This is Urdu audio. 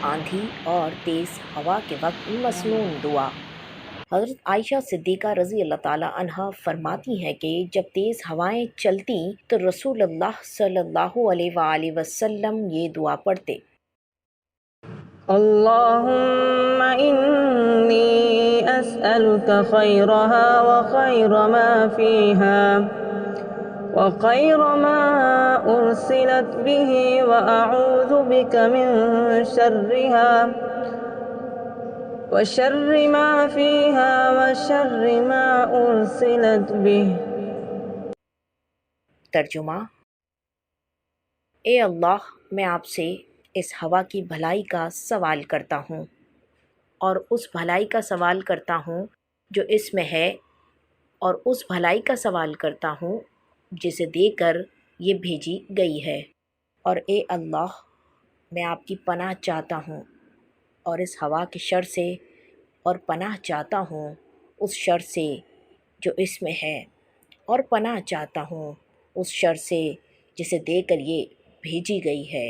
آندھی اور تیز ہوا کے وقت مسنون دعا۔ حضرت عائشہ صدیقہ رضی اللہ تعالیٰ عنہا فرماتی ہیں کہ جب تیز ہوائیں چلتی تو رسول اللہ صلی اللہ علیہ وآلہ وسلم یہ دعا پڑھتے: اللہم انی اسألک خیرها وخیر ما فیها وخیر ما ارسلت به واعوذ بک من شرها وشر ما فیها وشر ما ارسلت به۔ ترجمہ: اے اللہ، میں آپ سے اس ہوا کی بھلائی کا سوال کرتا ہوں اور اس بھلائی کا سوال کرتا ہوں جو اس میں ہے، اور اس بھلائی کا سوال کرتا ہوں جسے دے کر یہ بھیجی گئی ہے، اور اے اللہ، میں آپ کی پناہ چاہتا ہوں اور اس ہوا کے شر سے، اور پناہ چاہتا ہوں اس شر سے جو اس میں ہے، اور پناہ چاہتا ہوں اس شر سے جسے دے کر یہ بھیجی گئی ہے۔